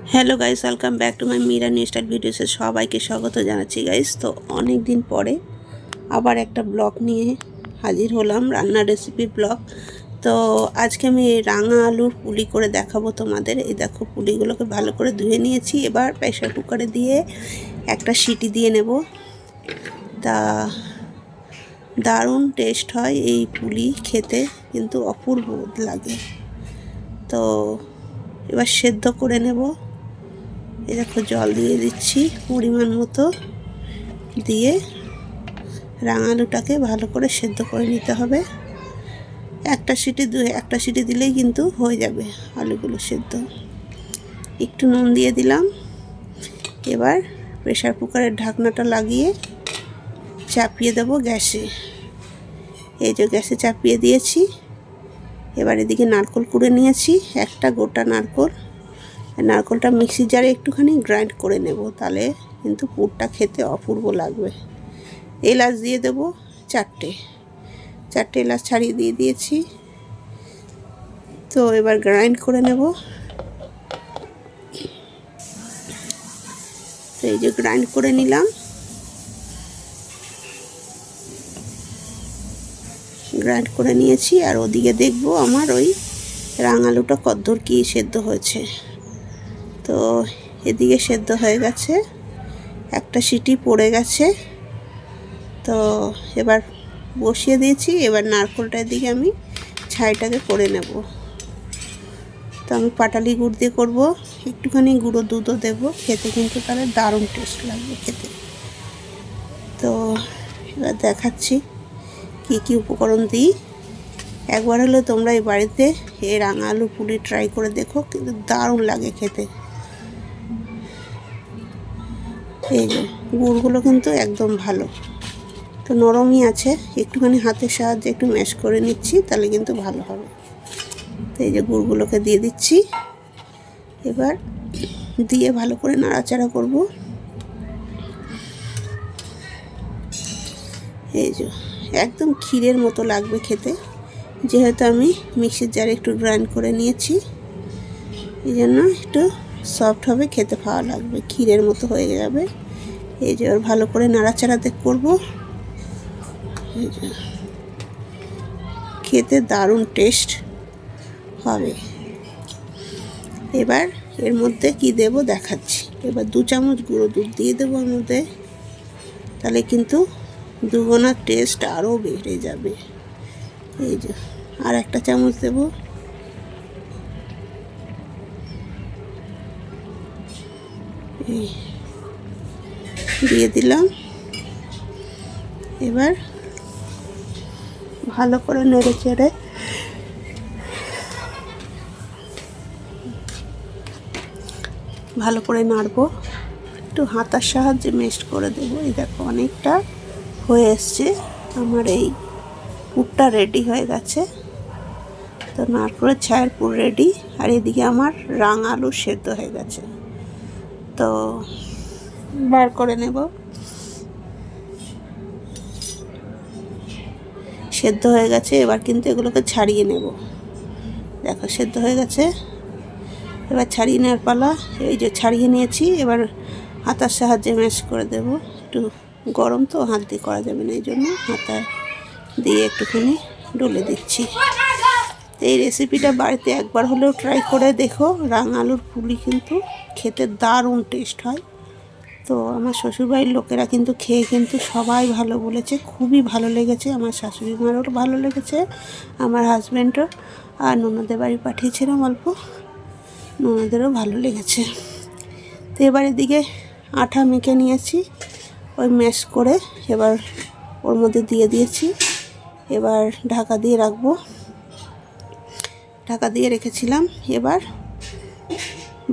Hello guys, welcome back to my Meera new style ভিডিওসে সবাইকে স্বাগত জানাচ্ছি গাইস। তো অনেক দিন পরে আবার একটা ব্লগ নিয়ে হাজির হলাম, রান্নার রেসিপির ব্লগ। তো আজকে আমি রাঙা আলুর পুলি করে দেখাবো তোমাদের। এই দেখো, পুলিগুলোকে ভালো করে ধুয়ে নিয়েছি। এবার প্রেসার কুকারে দিয়ে একটা সিটি দিয়ে নেব। তা দারুণ টেস্ট হয় এই পুলি, খেতে কিন্তু অপূর্ব লাগে। তো এবার সেদ্ধ করে নেব। এই দেখো, জল দিয়ে দিচ্ছি পরিমাণ মতো, দিয়ে রাঙা আলুটাকে ভালো করে সেদ্ধ করে নিতে হবে। একটা সিটি দিলেই কিন্তু হয়ে যাবে আলুগুলো সেদ্ধ। একটু নুন দিয়ে দিলাম। এবার প্রেসার কুকারের ঢাকনাটা লাগিয়ে চাপিয়ে দেব গ্যাসে। এই যে গ্যাসে চাপিয়ে দিয়েছি। এবার এদিকে নারকেল কুড়ে নিয়েছি, একটা গোটা নারকেল। নারকেলটা মিক্সির জারে একটুখানি গ্রাইন্ড করে নেব, তাহলে কিন্তু পুরটা খেতে অপূর্ব লাগবে। এলাচ দিয়ে দেব চারটে এলাচ ছাড়িয়ে দিয়ে দিয়েছি। তো এবার গ্রাইন্ড করে নেব। তো এই যে গ্রাইন্ড করে নিলাম। গ্রাইন্ড করে নিয়েছি। আর ওদিকে দেখব আমার ওই রাঙালুটা কদ্দূর কি সেদ্ধ হয়েছে। তো এদিকে সেদ্ধ হয়ে গেছে, একটা সিটি পড়ে গেছে। তো এবার বসিয়ে দিয়েছি। এবার নারকেলটার দিকে আমি ছাইটাকে করে নেব। তো আমি পাটালি গুড় দিয়ে করবো, একটুখানি গুঁড়ো দুধও দেবো, খেতে কিন্তু তাহলে দারুণ টেস্ট লাগবে খেতে। তো এবার দেখাচ্ছি কি কি উপকরণ দিই। একবার হলে তোমরা এই বাড়িতে এই রাঙা আলু পুলি ট্রাই করে দেখো, কিন্তু দারুণ লাগে খেতে। এই যে গুড়গুলো কিন্তু একদম ভালো, তো নরমই আছে। একটুখানি হাতের সাহায্যে একটু ম্যাশ করে নিচ্ছি, তাহলে কিন্তু ভালো হবে। তো এই যে গুড়গুলোকে দিয়ে দিচ্ছি। এবার দিয়ে ভালো করে নাড়াচাড়া করব। এই যে একদম ক্ষীরের মতো লাগবে খেতে, যেহেতু আমি মিক্সির জারে একটু গ্রাইন্ড করে নিয়েছি, এই জন্য একটু সফট হবে, খেতে ভালো লাগবে, ক্ষীরের মতো হয়ে যাবে। এই যে ভালো করে নাড়াচাড়াতে করব। এই যে খেতে দারুণ টেস্ট হবে। এবার এর মধ্যে কি দেব দেখাচ্ছি। এবার 2 চামচ গুঁড়ো দুধ দিয়ে দেবো এর মধ্যে, তাহলে কিন্তু দুগুণা টেস্ট আরও বেড়ে যাবে। এই যে আর একটা চামচ দেব। এই দিয়ে দিলাম। এবার ভালো করে নেড়ে চেড়ে ভালো করে নাড়বো। একটু হাতার সাহায্যে মেস্ট করে দেবো। এই দেখো, অনেকটা হয়ে এসছে আমার, এই পুরটা রেডি হয়ে গেছে। তো নারকেলের ছায়ের পুর রেডি। আর এদিকে আমার রাঙা আলু সেদ্ধ হয়ে গেছে। তো বার করে নেব। সেদ্ধ হয়ে গেছে, এবার কিন্তু এগুলোকে ছাড়িয়ে নেব। দেখো সেদ্ধ হয়ে গেছে, এবার ছাড়িয়ে নেওয়ার পালা। এই যে ছাড়িয়ে নিয়েছি। এবার হাতার সাহায্যে ম্যাশ করে দেব। একটু গরম তো, হাত দিয়ে করা যাবে না, এই জন্য হাতা দিয়ে একটুখানি ডলে দিচ্ছি। এই রেসিপিটা বাড়িতে একবার হলেও ট্রাই করে দেখো। রাঙা আলুর পুলি কিন্তু খেতে দারুণ টেস্ট হয়। তো আমার শ্বশুরবাড়ির লোকেরা কিন্তু খেয়ে কিন্তু সবাই ভালো বলেছে, খুবই ভালো লেগেছে। আমার শাশুড়ি মারও ভালো লেগেছে, আমার হাজব্যান্ডও। আর ননদের বাড়ি পাঠিয়েছিলাম অল্প, ননদেরও ভালো লেগেছে। তো এবার এদিকে আটা মেখে নিয়েছি, ওই ম্যাশ করে এবার ওর মধ্যে দিয়ে দিয়েছি। এবার ঢাকা দিয়ে রাখবো। ঢাকা দিয়ে রেখেছিলাম। এবার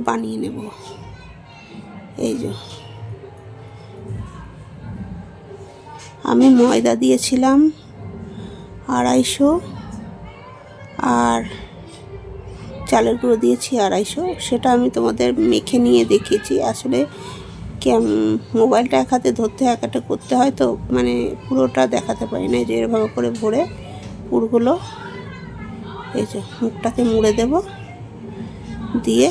বানিয়ে নেব। এই যে আমি ময়দা দিয়েছিলাম 250, আর চালের গুঁড়ো দিয়েছি 250। সেটা আমি তোমাদের মেখে নিয়ে দেখিয়েছি। আসলে মোবাইলটা এক হাতে ধরতে এক হাতে করতে হয়, তো মানে পুরোটা দেখাতে পারি না। যে এভাবে করে ভরে পুরগুলো এই যে মুখটাকে মুড়ে দেব, দিয়ে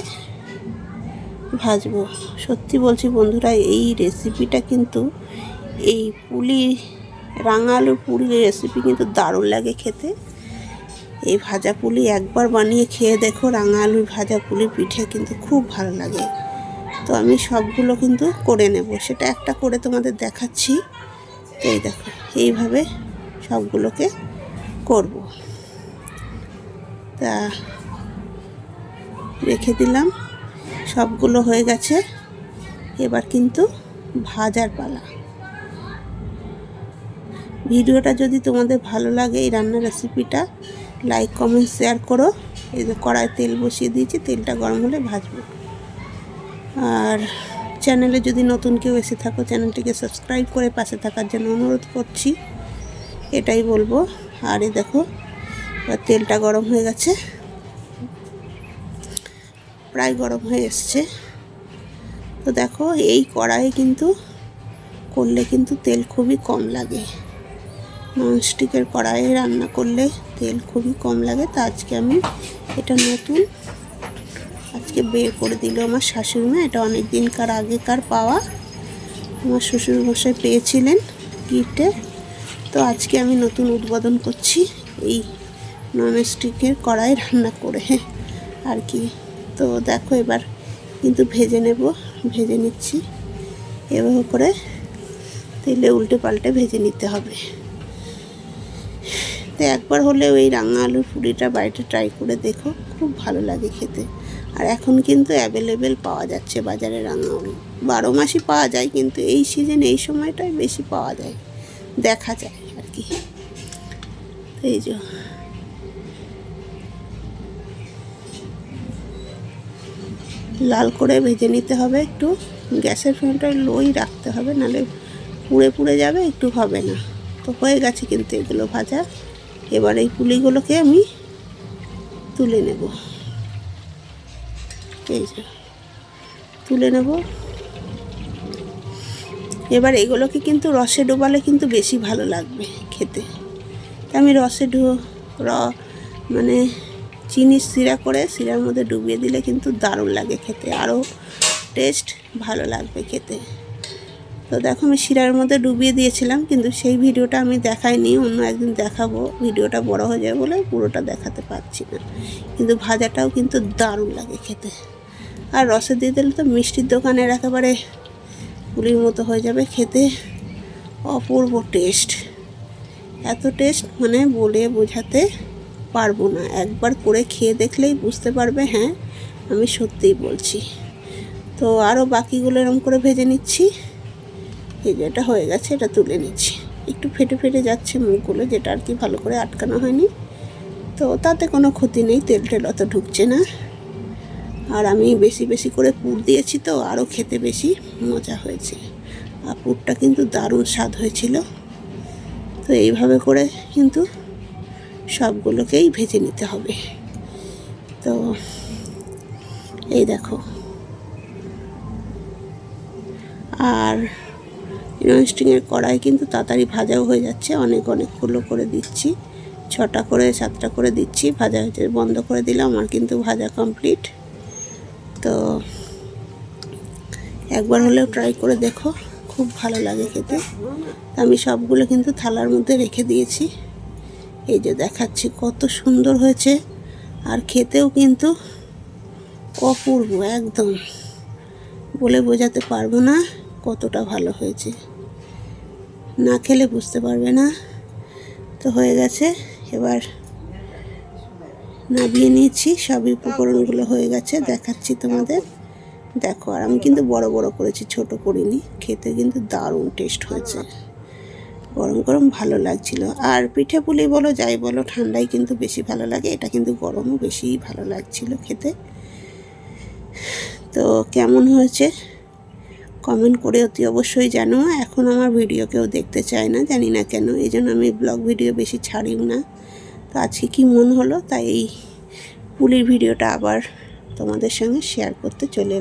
ভাজবো। সত্যি বলছি বন্ধুরা, এই রেসিপিটা কিন্তু এই পুলি রাঙা আলুর পুলির রেসিপি কিন্তু দারুণ লাগে খেতে। এই ভাজা পুলি একবার বানিয়ে খেয়ে দেখো, রাঙা আলুর ভাজা পুলি পিঠে কিন্তু খুব ভালো লাগে। তো আমি সবগুলো কিন্তু করে নেব, সেটা একটা করে তোমাদের দেখাচ্ছি। তো এই দেখো, এইভাবে সবগুলোকে করব। তা রেখে দিলাম, সবগুলো হয়ে গেছে। এবার কিন্তু ভাজার পালা। ভিডিওটা যদি তোমাদের ভালো লাগে, এই রান্নার রেসিপিটা, লাইক কমেন্ট শেয়ার করো। এই যে কড়াই তেল বসিয়ে দিয়েছি, তেলটা গরম হলে ভাজবো। আর চ্যানেলে যদি নতুন কেউ এসে থাকো, চ্যানেলটিকে সাবস্ক্রাইব করে পাশে থাকার জন্য অনুরোধ করছি, এটাই বলবো। আর এই দেখো, এবার তেলটা গরম হয়ে গেছে, প্রায় গরম হয়ে এসছে। তো দেখো, এই কড়াইয়ে কিন্তু করলে কিন্তু তেল খুবই কম লাগে। ননস্টিকের কড়াইয়ে রান্না করলে তেল খুবই কম লাগে। তো আজকে আমি এটা নতুন আজকে বের করে দিল আমার শাশুড়ি মা। এটা অনেক দিনকার আগেকার পাওয়া, আমার শ্বশুরমশাই পেয়েছিলেন গিফটে। তো আজকে আমি নতুন উদ্বোধন করছি এই ননস্টিকের কড়াই রান্না করে আর কি। তো দেখো, এবার কিন্তু ভেজে নিচ্ছি। এভাবে করে তেলে উল্টে পাল্টে ভেজে নিতে হবে। তো একবার হলেও এই রাঙা আলুর পুরিটা বাড়িতে ট্রাই করে দেখো, খুব ভালো লাগে খেতে। আর এখন কিন্তু অ্যাভেলেবেল পাওয়া যাচ্ছে বাজারে রাঙা আলু, 12 মাসই পাওয়া যায়, কিন্তু এই সিজনে এই সময়টাই বেশি পাওয়া যায়, দেখা যায় আর কি। এই যে লাল করে ভেজে নিতে হবে, একটু গ্যাসের ফ্লেমটা লোই রাখতে হবে, নাহলে পুড়ে যাবে, একটু হবে না। তো হয়ে গেছে কিন্তু এগুলো ভাজা। এবার এই পুলিগুলোকে আমি তুলে নেব, এই যে তুলে নেব। এবার এগুলোকে কিন্তু রসে ডোবালে কিন্তু বেশি ভালো লাগবে খেতে। আমি রসে মানে চিনির শিরা করে শিরার মধ্যে ডুবিয়ে দিলে কিন্তু দারুণ লাগে খেতে, আরও টেস্ট ভালো লাগবে খেতে। তো দেখো, আমি শিরার মধ্যে ডুবিয়ে দিয়েছিলাম, কিন্তু সেই ভিডিওটা আমি দেখাইনি, অন্য একদিন দেখাবো। ভিডিওটা বড় হয়ে যায় বলে পুরোটা দেখাতে পারছি না। কিন্তু ভাজাটাও কিন্তু দারুণ লাগে খেতে। আর রসে দিয়ে দিলে তো মিষ্টির দোকানের একেবারে পুলির মতো হয়ে যাবে খেতে, অপূর্ব টেস্ট। এত টেস্ট মানে বলে বোঝাতে পারবো না, একবার করে খেয়ে দেখলেই বুঝতে পারবে। হ্যাঁ, আমি সত্যিই বলছি। তো আরও বাকিগুলো এরকম করে ভেজে নিচ্ছি। এই যে এটা হয়ে গেছে, এটা তুলে নিচ্ছি। একটু ফেটে যাচ্ছে মুখগুলো, যেটা আর কি ভালো করে আটকানো হয়নি। তো তাতে কোনো ক্ষতি নেই, তেল অত ঢুকছে না। আর আমি বেশি করে পুর দিয়েছি, তো আরও খেতে বেশি মজা হয়েছে। আর পুরটা কিন্তু দারুণ স্বাদ হয়েছিল। তো এইভাবে করে কিন্তু সবগুলোকেই ভেজে নিতে হবে। তো এই দেখো, আর ননস্টিকের কড়াই কিন্তু তাড়াতাড়ি ভাজাও হয়ে যাচ্ছে। অনেকগুলো করে দিচ্ছি, 6টা করে 7টা করে দিচ্ছি। ভাজা হয়েছে, বন্ধ করে দিলাম, আমার কিন্তু ভাজা কমপ্লিট। তো একবার হলেও ট্রাই করে দেখো, খুব ভালো লাগে খেতে। আমি সবগুলো কিন্তু থালার মধ্যে রেখে দিয়েছি। এই যে দেখাচ্ছি কত সুন্দর হয়েছে, আর খেতেও কিন্তু অপূর্ব, একদম বলে বোঝাতে পারবো না কতটা ভালো হয়েছে, না খেলে বুঝতে পারবে না। তো হয়ে গেছে, এবার নামিয়ে নিয়েছি, সবই উপকরণগুলো হয়ে গেছে, দেখাচ্ছি তোমাদের। দেখো, আর আমি কিন্তু বড় করেছি, ছোট করিনি। খেতে কিন্তু দারুণ টেস্ট হয়েছে, গরম ভালো লাগছিল। আর পিঠে পুলি বলো যাই বলো, ঠান্ডায় কিন্তু বেশি ভালো লাগে, এটা কিন্তু গরমও বেশি ভালো লাগছিল খেতে। তো কেমন হয়েছে কমেন্ট করে অতি অবশ্যই জানো। এখন আমার ভিডিও কেউ দেখতে চায় না, জানি না কেন, এই জন্য আমি ব্লগ ভিডিও বেশি ছাড়িও না। তো আজকে কি মন হলো, তাই এই পুলির ভিডিওটা আবার তোমাদের সঙ্গে শেয়ার করতে চলে